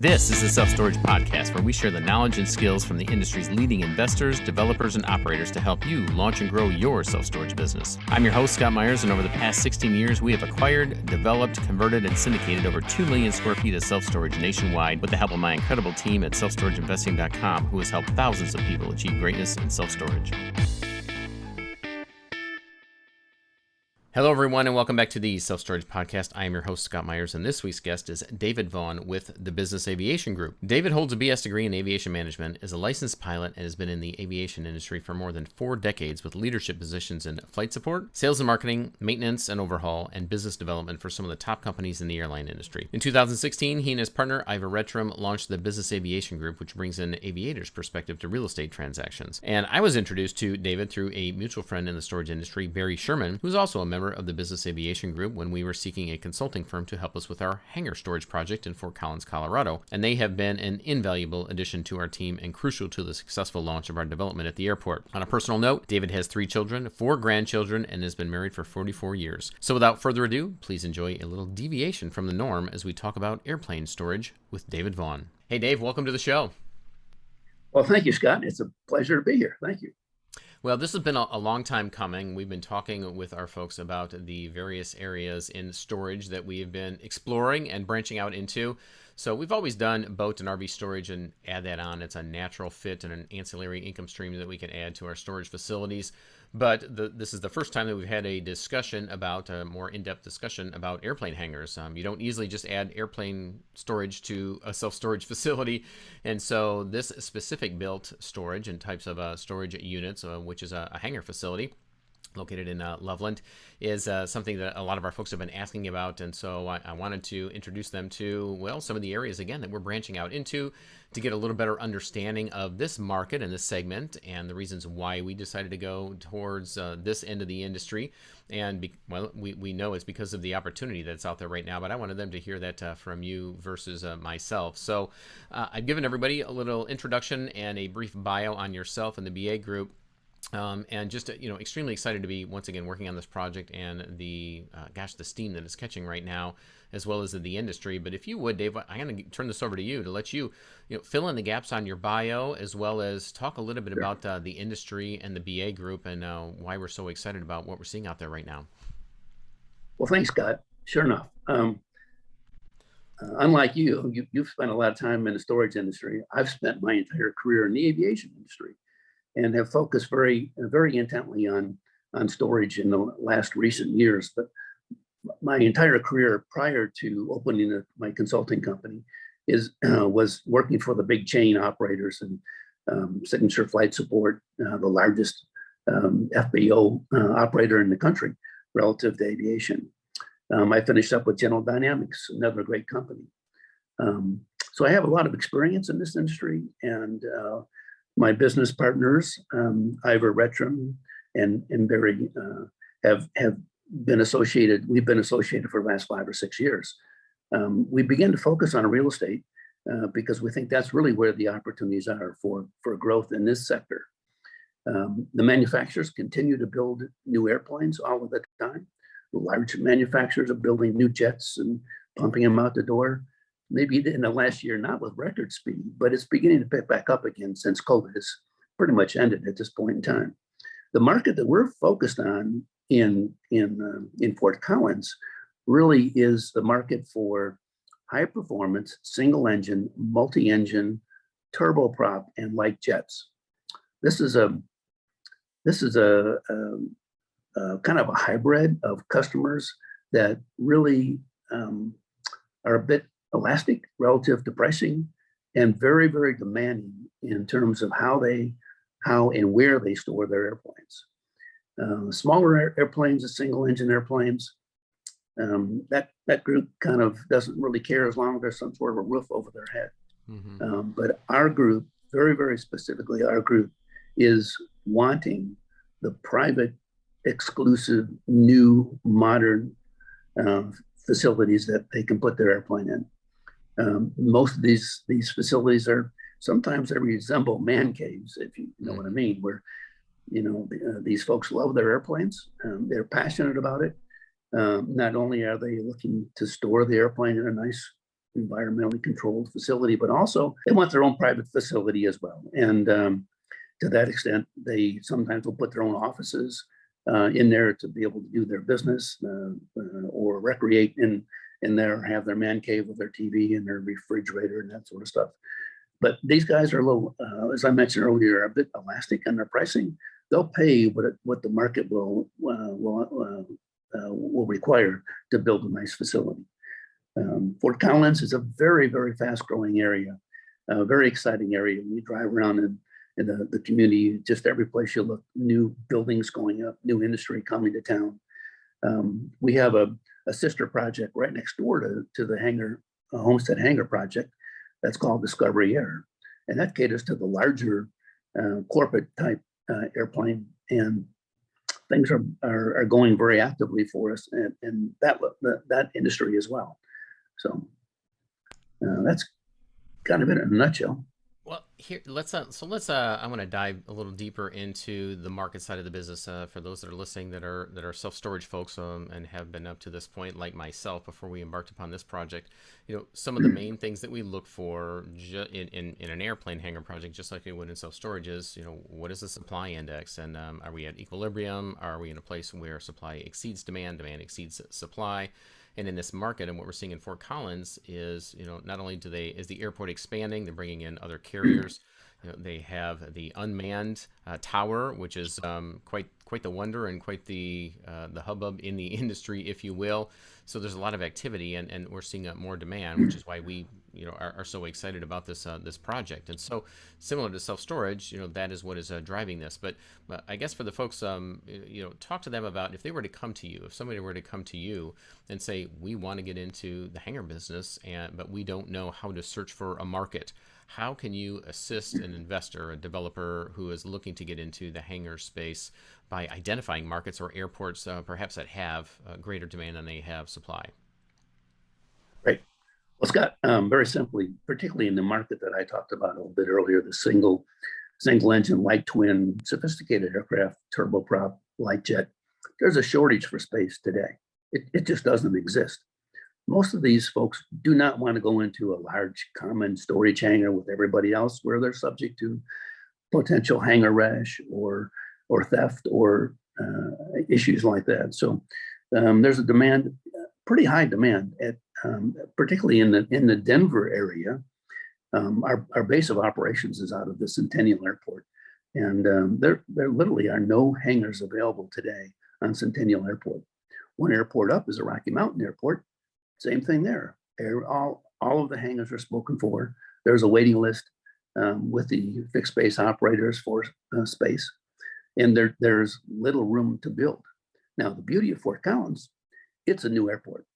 This is the Self Storage Podcast, where we share the knowledge and skills from the industry's leading investors, developers, and operators to help you launch and grow your self-storage business. I'm your host, Scott Meyers, and over the past 16 years, we have acquired, developed, converted, and syndicated over 2 million square feet of self-storage nationwide with the help of my incredible team at selfstorageinvesting.com, who has helped thousands of people achieve greatness in self-storage. Hello, everyone, and welcome back to the Self Storage Podcast. I am your host, Scott Meyers, and this week's guest is David Vaughn with the Business Aviation Group. David holds a BS degree in aviation management, is a licensed pilot, and has been in the aviation industry for more than 4 decades with leadership positions in flight support, sales and marketing, maintenance and overhaul, and business development for some of the top companies in the airline industry. In 2016, he and his partner, Ivor Retram, launched the Business Aviation Group, which brings in aviators' perspective to real estate transactions. And I was introduced to David through a mutual friend in the storage industry, Barry Sherman, who's also a member of the Business Aviation Group, when we were seeking a consulting firm to help us with our hangar storage project in Fort Collins, Colorado. And they have been an invaluable addition to our team and crucial to the successful launch of our development at the airport. On a personal note, David has 3 children, 4 grandchildren, and has been married for 44 years. So without further ado, please enjoy a little deviation from the norm as we talk about airplane storage with David Vaughn. Hey, Dave, welcome to the show. Well, thank you, Scott. It's a pleasure to be here. Thank you. Well, this has been a long time coming. We've been talking with our folks about the various areas in storage that we have been exploring and branching out into. So we've always done boat and RV storage and add that on. It's a natural fit and an ancillary income stream that we can add to our storage facilities. But this is the first time that we've had a discussion about, a more in-depth discussion about airplane hangars. You don't easily just add airplane storage to a self-storage facility. And so this specific built storage and types of storage units, which is a hangar facility located in Loveland, is something that a lot of our folks have been asking about. And so I wanted to introduce them to, well, some of the areas, again, that we're branching out into to get a little better understanding of this market and this segment and the reasons why we decided to go towards this end of the industry. And we know it's because of the opportunity that's out there right now, but I wanted them to hear that from you versus myself. So I've given everybody a little introduction and a brief bio on yourself and the BA group. And just, extremely excited to be once again working on this project and the steam that is catching right now, as well as in the industry. But if you would, Dave, I'm going to turn this over to you to let you, fill in the gaps on your bio, as well as talk a little bit about the industry and the BA group and why we're so excited about what we're seeing out there right now. Well, thanks, Scott. Sure enough. Unlike you've spent a lot of time in the storage industry. I've spent my entire career in the aviation industry and have focused very, very intently on storage in the last recent years. But my entire career prior to opening my consulting company was working for the big chain operators and Signature Flight Support, the largest FBO operator in the country relative to aviation. I finished up with General Dynamics, another great company. So I have a lot of experience in this industry, and my business partners, Ivor Retram and Barry, have been associated. We've been associated for the last 5 or 6 years. We began to focus on real estate because we think that's really where the opportunities are for growth in this sector. The manufacturers continue to build new airplanes all of the time. The large manufacturers are building new jets and pumping them out the door. Maybe in the last year, not with record speed, but it's beginning to pick back up again since COVID has pretty much ended at this point in time. The market that we're focused on in Fort Collins really is the market for high performance, single engine, multi-engine, turboprop, and light jets. This is a kind of a hybrid of customers that really are a bit elastic relative to pricing and very, very demanding in terms of how and where they store their airplanes. Smaller airplanes, the single engine airplanes, that group kind of doesn't really care as long as there's some sort of a roof over their head. Mm-hmm. But our group, very, very specifically, our group is wanting the private, exclusive, new, modern facilities that they can put their airplane in. Most of these facilities sometimes they resemble man caves, if you know what I mean, where these folks love their airplanes. They're passionate about it. Not only are they looking to store the airplane in a environmentally controlled facility, but also they want their own private facility as well. And to that extent, they sometimes will put their own offices in there to be able to do their business or recreate in there, have their man cave with their TV and their refrigerator and that sort of stuff. But these guys are a little, as I mentioned earlier, a bit elastic on their pricing. They'll pay what the market will require to build a nice facility. Fort Collins is a very, very fast-growing area, a very exciting area. When you drive around in the community, just every place you look, new buildings going up, new industry coming to town. We have a sister project right next door to the Homestead Hangar project that's called Discovery Air, and that caters to the larger corporate type airplane, and things are going very actively for us and that industry as well. So that's kind of it in a nutshell. Well, here I want to dive a little deeper into the market side of the business for those that are listening that are self-storage folks and have been up to this point, like myself, before we embarked upon this project. Some of the main things that we look for in an airplane hangar project, just like we would in self-storage, is what is the supply index, and are we at equilibrium? Are we in a place where supply exceeds demand, demand exceeds supply? And in this market, and what we're seeing in Fort Collins is, not only is the airport expanding, they're bringing in other carriers. They have the unmanned tower, which is quite the wonder and quite the hubbub in the industry, if you will. So there's a lot of activity, and we're seeing more demand, which is why we are so excited about this project. And so similar to self-storage, that is what is driving this. But I guess for the folks, talk to them about if somebody were to come to you and say, we want to get into the hangar business, but we don't know how to search for a market. How can you assist an investor, a developer who is looking to get into the hangar space by identifying markets or airports perhaps that have greater demand than they have supply? Right. Well, Scott, very simply, particularly in the market that I talked about a little bit earlier, the single engine, light twin, sophisticated aircraft, turboprop, light jet, there's a shortage for space today. It just doesn't exist. Most of these folks do not want to go into a large common storage hangar with everybody else where they're subject to potential hangar rash or theft or issues like that. So there's a demand, pretty high demand particularly in the Denver area. Our base of operations is out of the Centennial Airport, and there literally are no hangars available today on Centennial Airport. One airport up is a Rocky Mountain Airport. Same thing there. All of the hangars are spoken for. There's a waiting list with the fixed base operators for space, and there's little room to build. Now, the beauty of Fort Collins, it's a new airport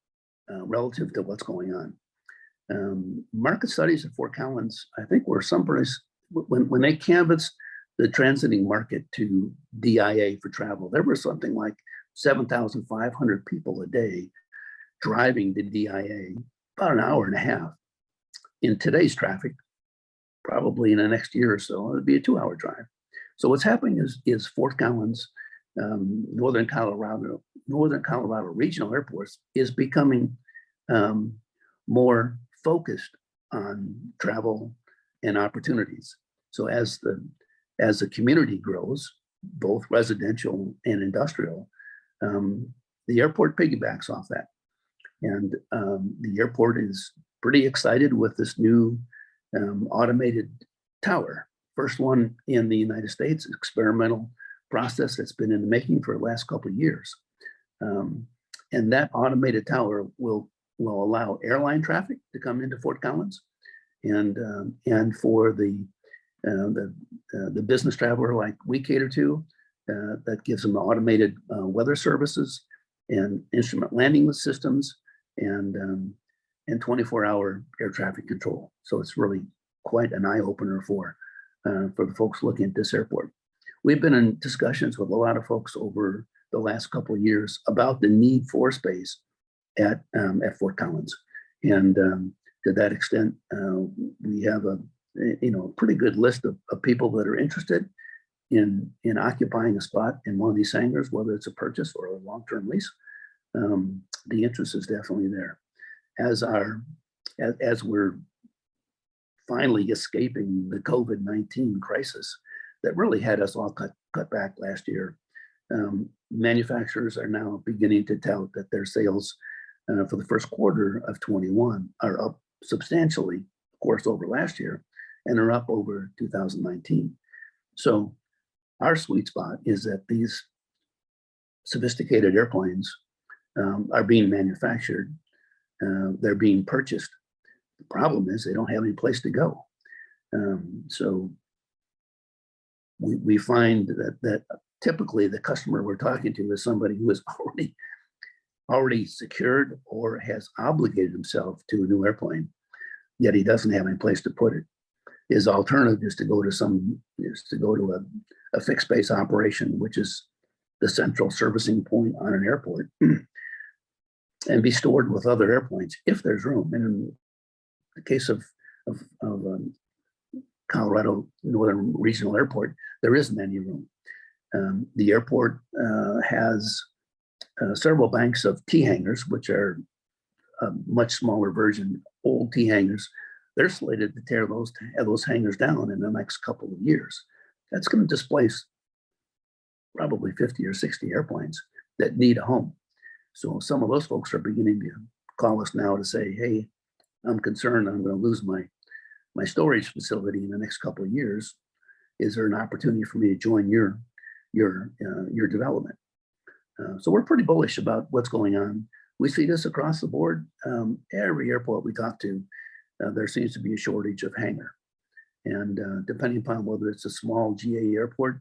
relative to what's going on. Market studies at Fort Collins, I think, were someplace when they canvassed the transiting market to DIA for travel, there was something like 7,500 people a day driving to DIA, about an hour and a half. In today's traffic, probably in the next year or so, it'd be a 2-hour drive. So what's happening is Fort Collins, Northern Colorado Regional Airports is becoming more focused on travel and opportunities. So as the community grows, both residential and industrial, the airport piggybacks off that. And the airport is pretty excited with this new automated tower. First one in the United States, experimental process that's been in the making for the last couple of years. And that automated tower will allow airline traffic to come into Fort Collins, and for the business traveler like we cater to, that gives them automated weather services and instrument landing systems and 24-hour air traffic control. So it's really quite an eye opener for the folks looking at this airport. We've been in discussions with a lot of folks over the last couple of years about the need for space at Fort Collins, and to that extent, we have a pretty good list of people that are interested in occupying a spot in one of these hangars, whether it's a purchase or a long-term lease. The interest is definitely there. As our as we're finally escaping the COVID-19 crisis that really had us all cut back last year. Manufacturers are now beginning to tout that their sales for the first quarter of 21 are up substantially, of course, over last year, and are up over 2019. So our sweet spot is that these sophisticated airplanes are being manufactured, they're being purchased. The problem is they don't have any place to go. So we find that typically the customer we're talking to is somebody who is already secured or has obligated himself to a new airplane, yet he doesn't have any place to put it. His alternative is to go to a fixed base operation, which is the central servicing point on an airport, and be stored with other airplanes if there's room. And in the case of Colorado Northern Regional Airport, there isn't any room. The airport has several banks of T hangars, which are a much smaller version, old T hangars. They're slated to tear those hangars down in the next couple of years. That's going to displace probably 50 or 60 airplanes that need a home. So some of those folks are beginning to call us now to say, hey, I'm concerned I'm going to lose my storage facility in the next couple of years. Is there an opportunity for me to join your development? So we're pretty bullish about what's going on. We see this across the board. Every airport we talk to, there seems to be a shortage of hangar. And depending upon whether it's a small GA airport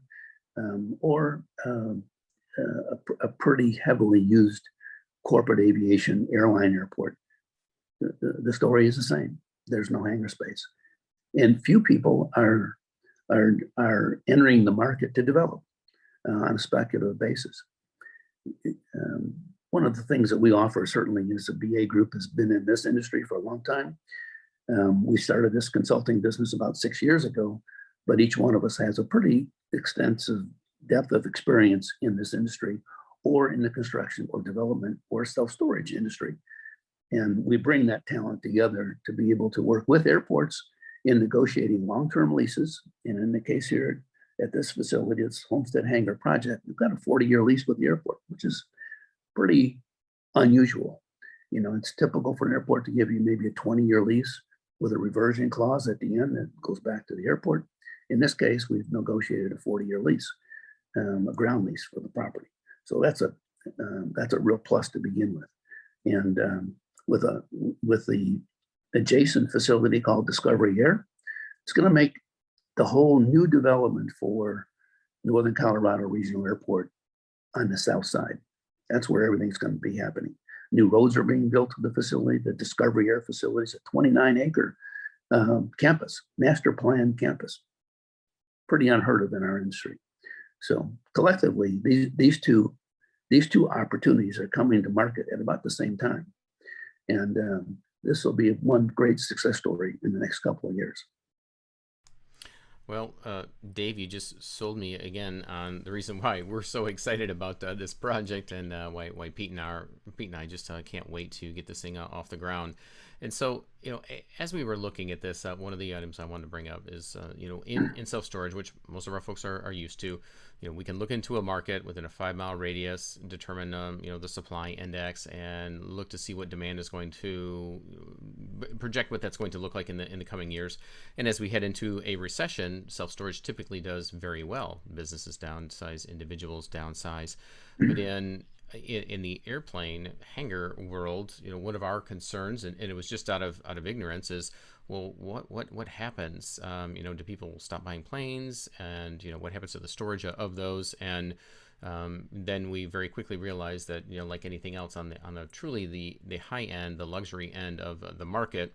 or a pretty heavily used corporate aviation airline airport, the story is the same. There's no hangar space. And few people are entering the market to develop on a speculative basis. One of the things that we offer certainly is the BA Group has been in this industry for a long time. We started this consulting business about 6 years ago, but each one of us has a pretty extensive depth of experience in this industry or in the construction or development or self-storage industry. And we bring that talent together to be able to work with airports in negotiating long-term leases. And in the case here at this facility, it's Homestead Hangar Project, we've got a 40-year lease with the airport, which is pretty unusual. You know, it's typical for an airport to give you maybe a 20-year lease with a reversion clause at the end that goes back to the airport. In this case, we've negotiated a 40-year lease, a ground lease for the property. So that's a real plus to begin with. And with the adjacent facility called Discovery Air, it's going to make the whole new development for Northern Colorado Regional Airport on the south side. That's where everything's going to be happening. New roads are being built to the facility. The Discovery Air facility is a 29-acre campus, master plan campus. Pretty unheard of in our industry. So collectively, these two opportunities are coming to market at about the same time. And this will be one great success story in the next couple of years. Well, Dave, you just sold me again on the reason why we're so excited about this project, and why Pete and I just can't wait to get this thing off the ground. And so, you know, as we were looking at this, one of the items I wanted to bring up is, you know, in self-storage, which most of our folks are used to, you know, we can look into a market within a 5-mile radius, determine, you know, the supply index, and look to see what demand is going to project, what that's going to look like in the coming years. And as we head into a recession, self-storage typically does very well. Businesses downsize, individuals downsize, but in the airplane hangar world, you know, one of our concerns, and it was just out of ignorance, is, well, what happens? You know, do people stop buying planes? And, you know, what happens to the storage of those? And then we very quickly realized that, you know, like anything else on the truly the high end, the luxury end of the market,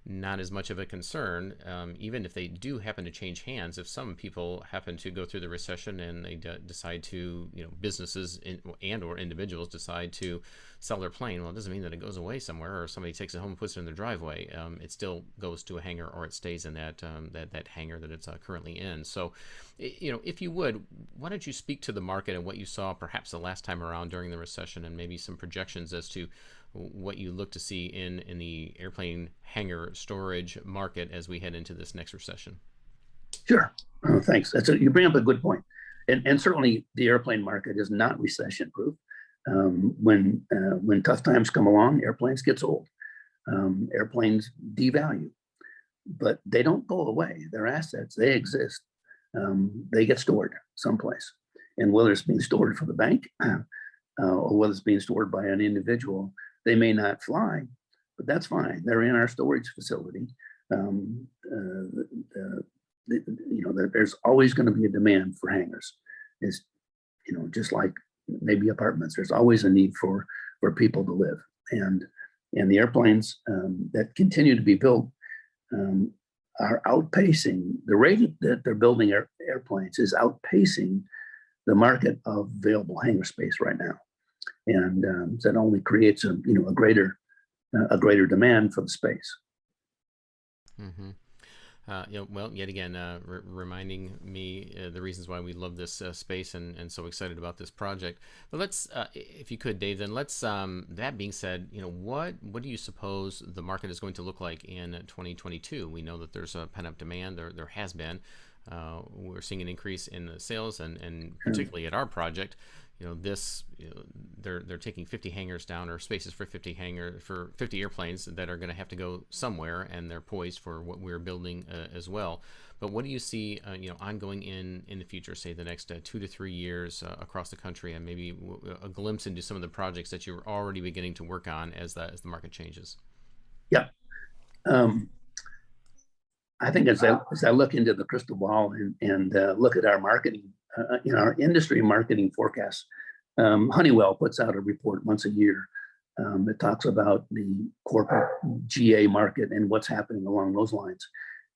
not as much of a concern, even if they do happen to change hands. If some people happen to go through the recession and they decide to, you know, businesses and or individuals decide to sell their plane, well, it doesn't mean that it goes away somewhere or somebody takes it home and puts it in their driveway. It still goes to a hangar, or it stays in that hangar that it's currently in. So, you know, if you would, why don't you speak to the market and what you saw perhaps the last time around during the recession, and maybe some projections as to what you look to see in the airplane hangar storage market as we head into this next recession. Sure. Thanks. You bring up a good point. And certainly the airplane market is not recession proof. When tough times come along, airplanes get sold. Airplanes devalue, but they don't go away. They're assets. They exist. They get stored someplace. And whether it's being stored for the bank or whether it's being stored by an individual, they may not fly, but that's fine. They're in our storage facility. There's always going to be a demand for hangars. It's, just like maybe apartments, there's always a need for people to live. And the airplanes that continue to be built are outpacing the rate that they're building airplanes is outpacing the market of available hangar space right now. And that only creates a greater demand for the space. Mm-hmm. Well, yet again, reminding me the reasons why we love this space and so excited about this project. But let's, if you could, Dave, then let's, that being said, what do you suppose the market is going to look like in 2022? We know that there's a pent-up demand. There has been. We're seeing an increase in the sales, and particularly at our project, they're taking 50 hangars down, or spaces for 50 airplanes that are going to have to go somewhere, and they're poised for what we're building as well. But what do you see, ongoing in the future, say the next 2 to 3 years across the country, and maybe a glimpse into some of the projects that you're already beginning to work on as the market changes? Yeah. I think as I look into the crystal ball and look at our marketing, our industry marketing forecasts, Honeywell puts out a report once a year that talks about the corporate GA market and what's happening along those lines.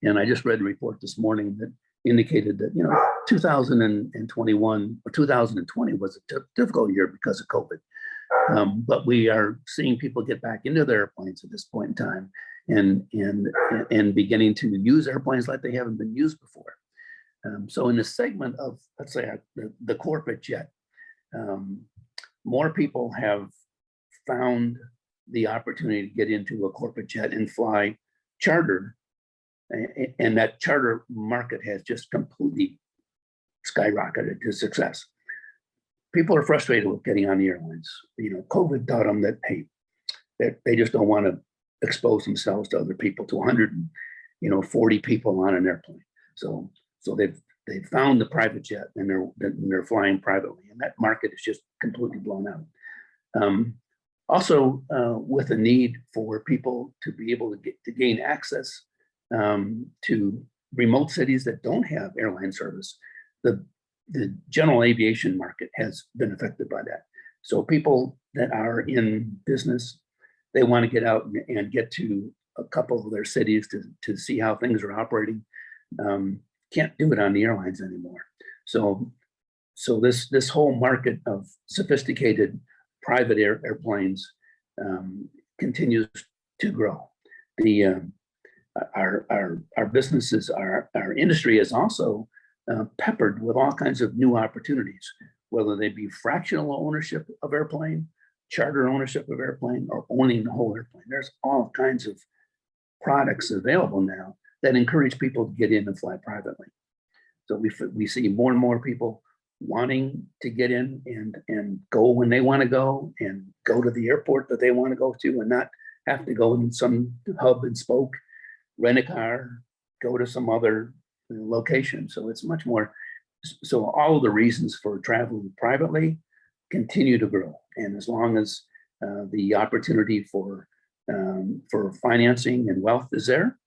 And I just read a report this morning that indicated that 2021 or 2020 was a difficult year because of COVID. But we are seeing people get back into their airplanes at this point in time, and beginning to use airplanes like they haven't been used before. So in the segment of, let's say, the corporate jet, more people have found the opportunity to get into a corporate jet and fly charter, and that charter market has just completely skyrocketed to success. People are frustrated with getting on the airlines. COVID taught them that, hey, that they just don't want to expose themselves to other people, to 140 people on an airplane. So they've found the private jet, and they're flying privately, and that market is just completely blown out. Also, with a need for people to be able to gain access to remote cities that don't have airline service, the general aviation market has been affected by that. So people that are in business, they want to get out and get to a couple of their cities to see how things are operating. Can't do it on the airlines anymore. So this whole market of sophisticated private airplanes continues to grow. Our businesses, our industry is also peppered with all kinds of new opportunities, whether they be fractional ownership of airplane, charter ownership of airplane, or owning the whole airplane. There's all kinds of products available now that encourage people to get in and fly privately. So we see more and more people wanting to get in and go when they want to go, and go to the airport that they want to go to, and not have to go in some hub and spoke, rent a car, go to some other location. So it's much more. So all of the reasons for traveling privately continue to grow, and as long as the opportunity for financing and wealth is there,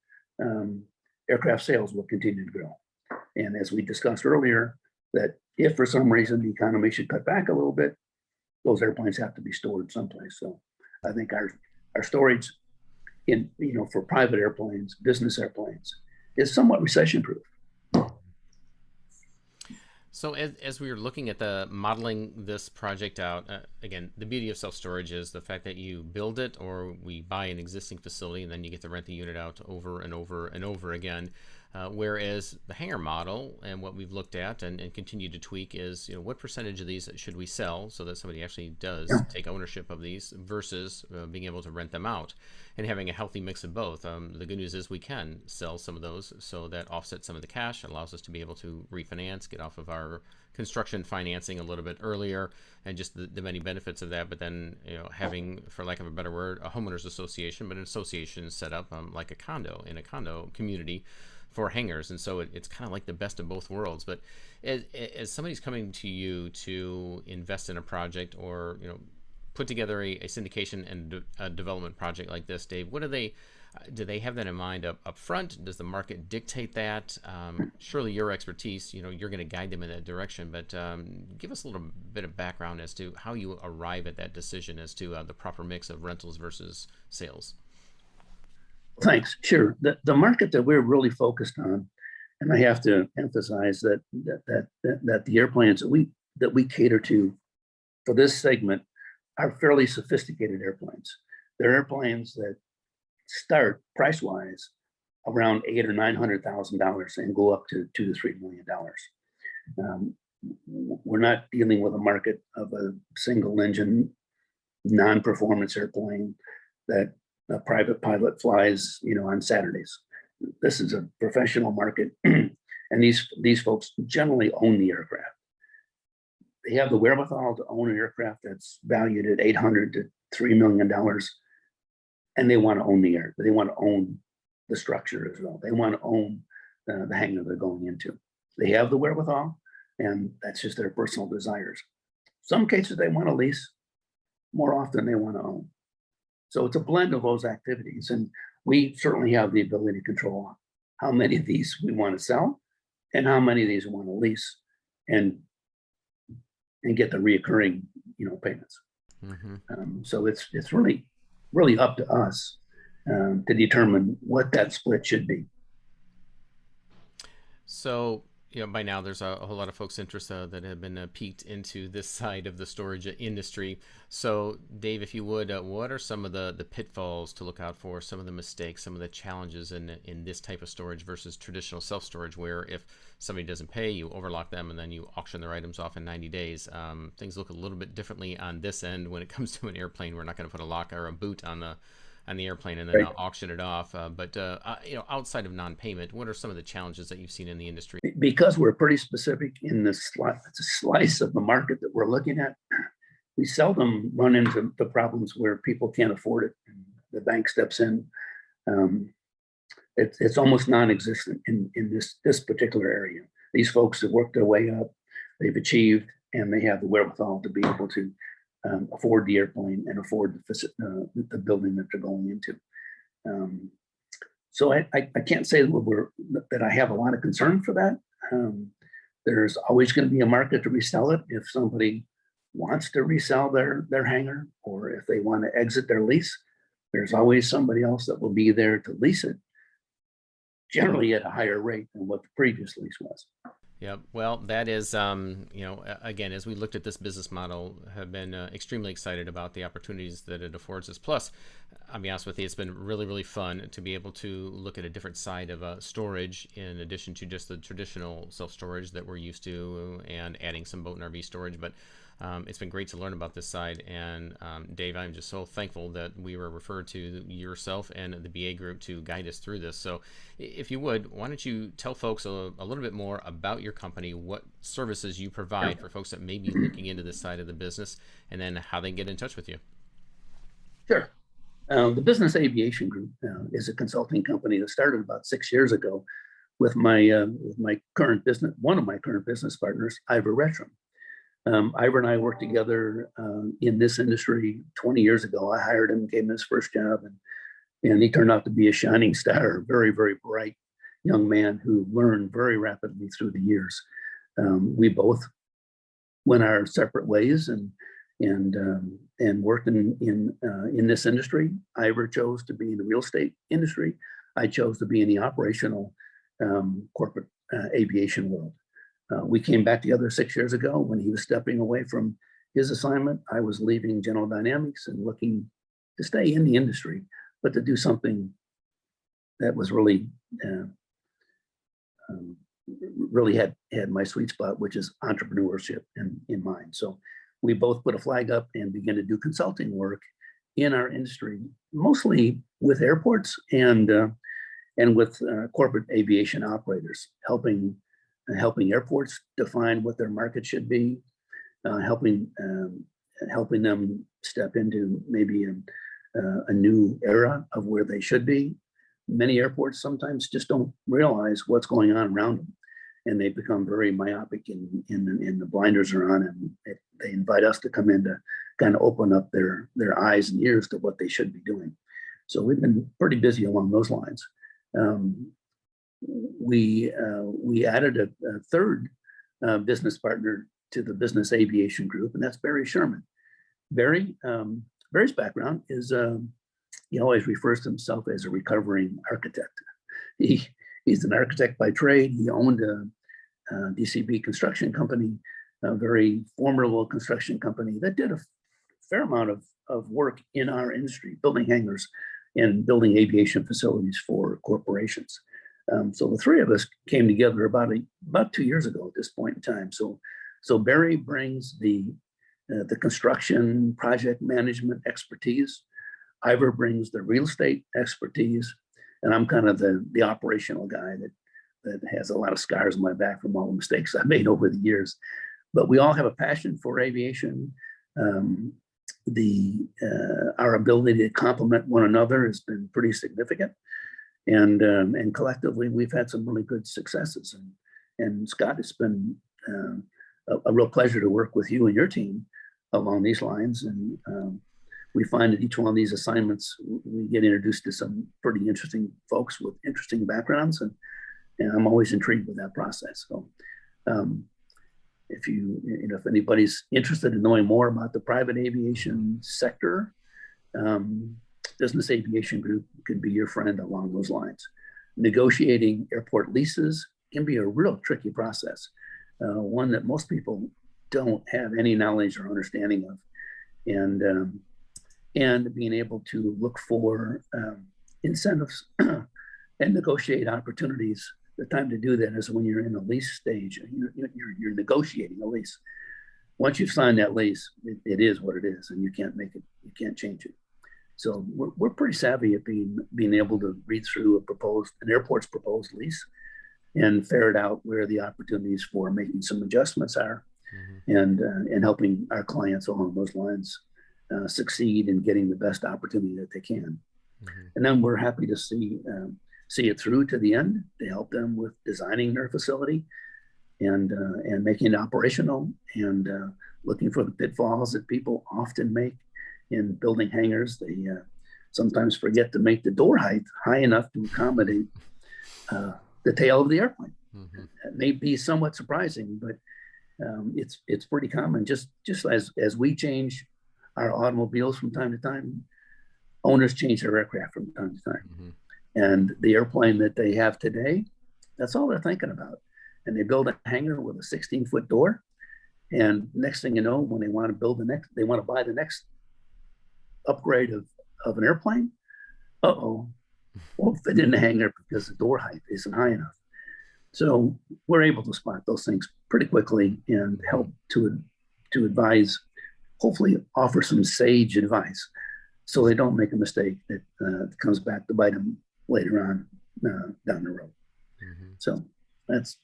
aircraft sales will continue to grow. And as we discussed earlier, that if for some reason the economy should cut back a little bit, those airplanes have to be stored someplace. So I think our storage for private airplanes, business airplanes, is somewhat recession proof. So as we were looking at the modeling this project out, again, the beauty of self-storage is the fact that you build it, or we buy an existing facility and then you get to rent the unit out over and over and over again. Whereas the hangar model and what we've looked at and continue to tweak is, what percentage of these should we sell so that somebody actually does take ownership of these versus being able to rent them out, and having a healthy mix of both. The good news is we can sell some of those, so that offsets some of the cash, allows us to be able to refinance, get off of our construction financing a little bit earlier, and just the many benefits of that. But then, having, for lack of a better word, a homeowners association, but an association set up like a condo in a condo community for hangars. And so it's kind of like the best of both worlds. But as somebody's coming to you to invest in a project, or put together a syndication and a development project like this, Dave, what do they have that in mind up front? Does the market dictate that? Surely your expertise, you're going to guide them in that direction, but give us a little bit of background as to how you arrive at that decision as to the proper mix of rentals versus sales. Thanks. Sure. The market that we're really focused on, and I have to emphasize that the airplanes that we cater to for this segment are fairly sophisticated airplanes. They're airplanes that start price-wise around $800,000 or $900,000 and go up to $2 to $3 million. We're not dealing with a market of a single-engine, non-performance airplane that a private pilot flies, on Saturdays. This is a professional market, and these folks generally own the aircraft. They have the wherewithal to own an aircraft that's valued at $800,000 to $3 million. And they want to own the air. They want to own the structure as well. They want to own the hangar they're going into. They have the wherewithal, and that's just their personal desires. Some cases they want to lease. More often they want to own. So it's a blend of those activities, and we certainly have the ability to control how many of these we want to sell, and how many of these we want to lease, and get the reoccurring, payments. So it's really up to us to determine what that split should be. So, by now there's a whole lot of folks interested that have been peeked into this side of the storage industry. So, Dave, if you would, what are some of the pitfalls to look out for, some of the mistakes, some of the challenges in this type of storage versus traditional self-storage, where if somebody doesn't pay, you overlock them and then you auction their items off in 90 days. Things look a little bit differently on this end when it comes to an airplane. We're not going to put a lock or a boot on the airplane and then auction it off. But outside of non-payment, what are some of the challenges that you've seen in the industry? Because we're pretty specific in the slice of the market that we're looking at, we seldom run into the problems where people can't afford it and the bank steps in. It's almost non-existent in this particular area. These folks have worked their way up, they've achieved, and they have the wherewithal to be able to afford the airplane and afford the building that they're going into. So I can't say that I have a lot of concern for that. There's always going to be a market to resell it if somebody wants to resell their hangar, or if they want to exit their lease. There's always somebody else that will be there to lease it, generally at a higher rate than what the previous lease was. Yeah, well, that is, again, as we looked at this business model, have been extremely excited about the opportunities that it affords us. Plus, I'll be honest with you, it's been really, really fun to be able to look at a different side of storage, in addition to just the traditional self-storage that we're used to, and adding some boat and RV storage. But it's been great to learn about this side. And Dave, I'm just so thankful that we were referred to yourself and the BA group to guide us through this. So if you would, why don't you tell folks a little bit more about your company, what services you provide for folks that may be looking into this side of the business, and then how they can get in touch with you. Sure. The Business Aviation Group is a consulting company that started about 6 years ago with my current business, one of my current business partners, Ivor Retram. Ivor and I worked together in this industry 20 years ago. I hired him, gave him his first job, and he turned out to be a shining star, a very, very bright young man who learned very rapidly through the years. We both went our separate ways and worked in this industry. Ivor chose to be in the real estate industry. I chose to be in the operational corporate aviation world. We came back together 6 years ago when he was stepping away from his assignment. I was leaving General Dynamics and looking to stay in the industry, but to do something that was really really had my sweet spot, which is entrepreneurship in mind. So we both put a flag up and began to do consulting work in our industry, mostly with airports and with corporate aviation operators, helping airports define what their market should be, helping them step into maybe a new era of where they should be. Many airports sometimes just don't realize what's going on around them, and they become very myopic and the blinders are on, and they invite us to come in to kind of open up their eyes and ears to what they should be doing. So we've been pretty busy along those lines. We added a third business partner to the Business Aviation Group, and that's Barry Sherman. Barry's background is he always refers to himself as a recovering architect. He's an architect by trade. He owned a DCB construction company, a very formidable construction company that did a fair amount of work in our industry, building hangars and building aviation facilities for corporations. So the three of us came together about 2 years ago at this point in time. So Barry brings the construction project management expertise. Ivor brings the real estate expertise, and I'm kind of the operational guy that has a lot of scars on my back from all the mistakes I've made over the years. But we all have a passion for aviation. Our ability to complement one another has been pretty significant, and collectively we've had some really good successes. And Scott, it's been a real pleasure to work with you and your team along these lines. And we find that each one of these assignments, we get introduced to some pretty interesting folks with interesting backgrounds, and I'm always intrigued with that process. So if anybody's interested in knowing more about the private aviation sector, Business Aviation Group could be your friend along those lines. Negotiating airport leases can be a real tricky process, one that most people don't have any knowledge or understanding of, and being able to look for incentives and negotiate opportunities. The time to do that is when you're in a lease stage. You're negotiating a lease. Once you've signed that lease, it is what it is, and you can't change it. So we're pretty savvy at being able to read through an airport's proposed lease and ferret out where the opportunities for making some adjustments are, and helping our clients along those lines succeed in getting the best opportunity that they can. And then we're happy to see it through to the end, to help them with designing their facility and making it operational, and looking for the pitfalls that people often make in building hangars. They sometimes forget to make the door height high enough to accommodate the tail of the airplane. That may be somewhat surprising, but it's pretty common. Just as we change our automobiles from time to time, owners change their aircraft from time to time. And the airplane that they have today, that's all they're thinking about. And they build a hangar with a 16-foot door. And next thing you know, when they want to they want to buy the next upgrade of an airplane, won't fit in the hangar because the door height isn't high enough. So we're able to spot those things pretty quickly and help to advise, hopefully offer some sage advice, so they don't make a mistake that comes back to bite them later on down the road. So that's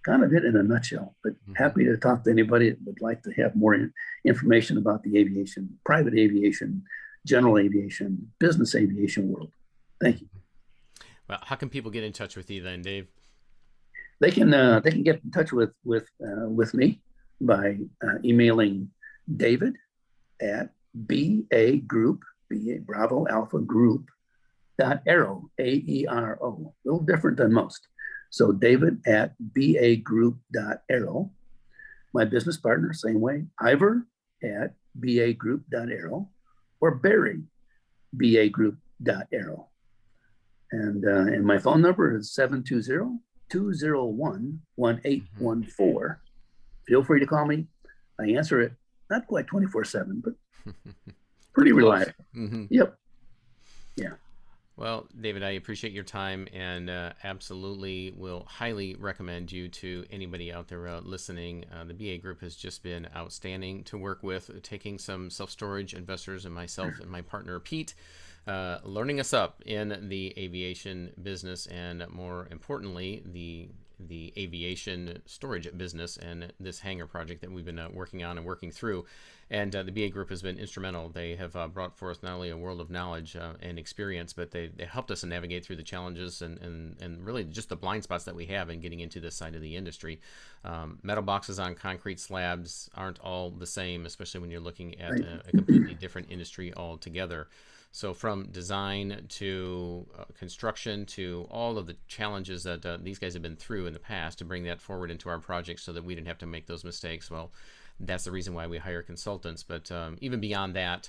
kind of it in a nutshell, but happy to talk to anybody that would like to have more information about the aviation, private aviation, general aviation, business aviation world. Thank you. Well, how can people get in touch with you then, Dave? They can get in touch with me by emailing David at BA Group, BA Bravo Alpha Group .aero, AERO, a little different than most. So David at bagroup.aero. My business partner, same way, Ivor at bagroup.aero, or Barry, bagroup.aero. And my phone number is 720-201-1814. Feel free to call me. I answer it, not quite 24/7, but pretty reliable. Yep. Yeah. Well, David, I appreciate your time and absolutely will highly recommend you to anybody out there listening. The BA Group has just been outstanding to work with, taking some self-storage investors and myself and my partner Pete, learning us up in the aviation business and more importantly, the aviation storage business and this hangar project that we've been working on and working through. And the BA Group has been instrumental. They have brought forth not only a world of knowledge and experience, but they helped us to navigate through the challenges and really just the blind spots that we have in getting into this side of the industry. Metal boxes on concrete slabs aren't all the same, especially when you're looking at a completely different industry altogether. So from design to construction to all of the challenges that these guys have been through in the past to bring that forward into our project so that we didn't have to make those mistakes. Well, that's the reason why we hire consultants. But even beyond that,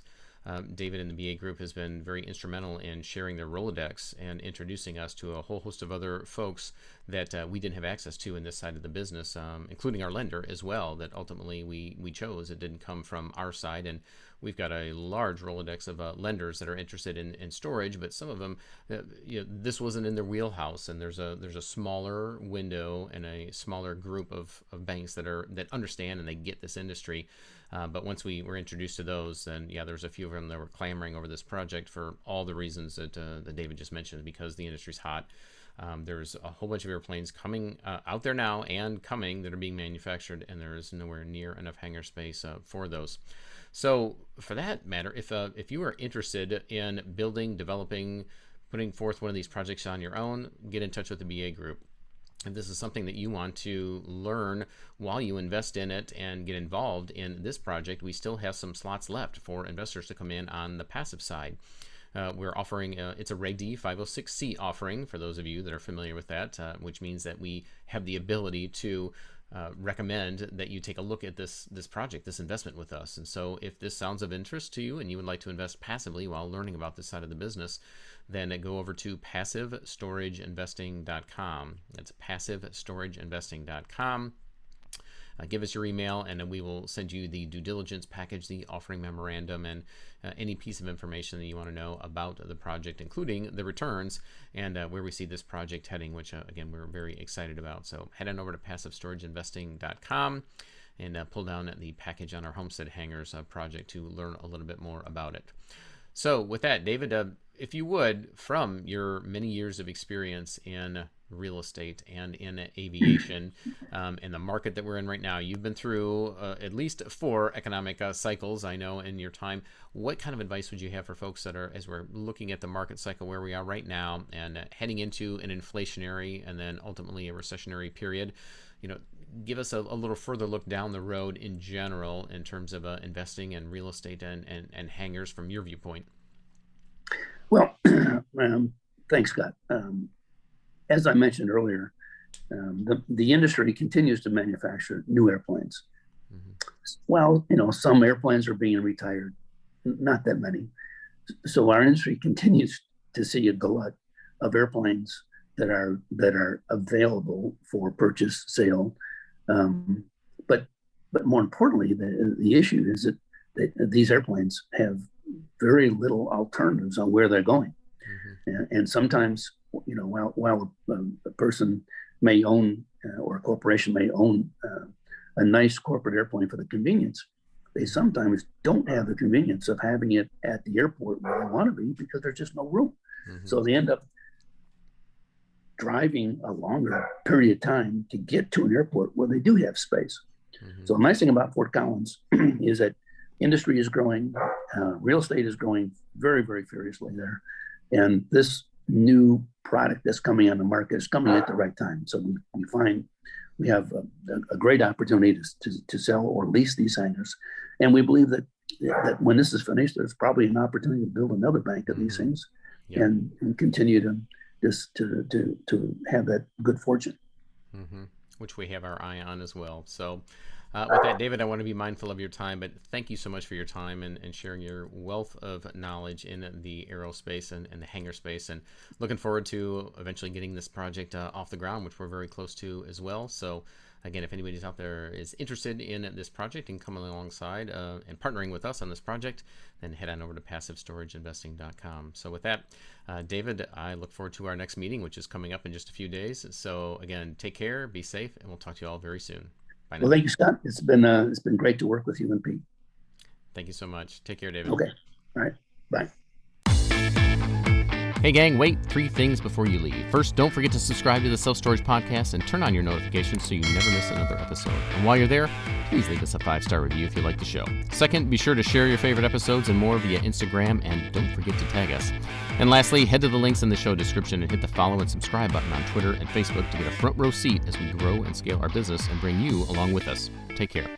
David and the BA Group has been very instrumental in sharing their Rolodex and introducing us to a whole host of other folks that we didn't have access to in this side of the business, including our lender as well, that ultimately we chose. It didn't come from our side, and we've got a large Rolodex of lenders that are interested in storage, but some of them, this wasn't in their wheelhouse, and there's a smaller window and a smaller group of banks that understand and they get this industry. But once we were introduced to those, then yeah, there's a few of them that were clamoring over this project for all the reasons that David just mentioned, because the industry's hot. There's a whole bunch of airplanes coming out there now and coming that are being manufactured, and there is nowhere near enough hangar space for those. So for that matter, if you are interested in building, developing, putting forth one of these projects on your own, get in touch with the BA Group. If this is something that you want to learn while you invest in it and get involved in this project, we still have some slots left for investors to come in on the passive side. We're offering, it's a Reg D 506C offering for those of you that are familiar with that, which means that we have the ability to recommend that you take a look at this project, this investment with us. And so if this sounds of interest to you and you would like to invest passively while learning about this side of the business, then go over to passivestorageinvesting.com. That's passivestorageinvesting.com. Give us your email, and then we will send you the due diligence package, the offering memorandum, and any piece of information that you want to know about the project, including the returns and where we see this project heading, which, again, we're very excited about. So head on over to passivestorageinvesting.com and pull down the package on our Homestead Hangars project to learn a little bit more about it. So with that, David, if you would, from your many years of experience in real estate and in aviation, in the market that we're in right now, you've been through at least 4 economic cycles, I know, in your time. What kind of advice would you have for folks that are, as we're looking at the market cycle where we are right now and heading into an inflationary and then ultimately a recessionary period? Give us a little further look down the road in general in terms of investing in real estate and hangars from your viewpoint. Well, thanks, Scott. As I mentioned earlier, the industry continues to manufacture new airplanes. Mm-hmm. Well, some airplanes are being retired, not that many. So our industry continues to see a glut of airplanes that are available for purchase, sale. But more importantly, the issue is that these airplanes have very little alternatives on where they're going. Mm-hmm. And sometimes, while a person may own or a corporation may own a nice corporate airplane for the convenience, they sometimes don't have the convenience of having it at the airport where they want to be because there's just no room. Mm-hmm. So they end up driving a longer period of time to get to an airport where they do have space. Mm-hmm. So the nice thing about Fort Collins is that industry is growing, real estate is growing very, very furiously there. And this new product that's coming on the market is coming at the right time. So we find we have a great opportunity to sell or lease these hangars. And we believe that when this is finished, there's probably an opportunity to build another bank of these things. Yep. and continue to have that good fortune. Mm-hmm. Which we have our eye on as well. So With that, David, I want to be mindful of your time, but thank you so much for your time and sharing your wealth of knowledge in the aerospace and the hangar space, and looking forward to eventually getting this project off the ground, which we're very close to as well. So again, if anybody's out there is interested in this project and coming alongside and partnering with us on this project, then head on over to PassiveStorageInvesting.com. So with that, David, I look forward to our next meeting, which is coming up in just a few days. So again, take care, be safe, and we'll talk to you all very soon. Bye now. Well, thank you, Scott. It's been great to work with you and Pete. Thank you so much. Take care, David. Okay. All right. Bye. Hey gang, wait, 3 things before you leave. First, don't forget to subscribe to the Self Storage Podcast and turn on your notifications so you never miss another episode. And while you're there, please leave us a 5-star review if you like the show. Second, be sure to share your favorite episodes and more via Instagram, and don't forget to tag us. And lastly, head to the links in the show description and hit the follow and subscribe button on Twitter and Facebook to get a front row seat as we grow and scale our business and bring you along with us. Take care.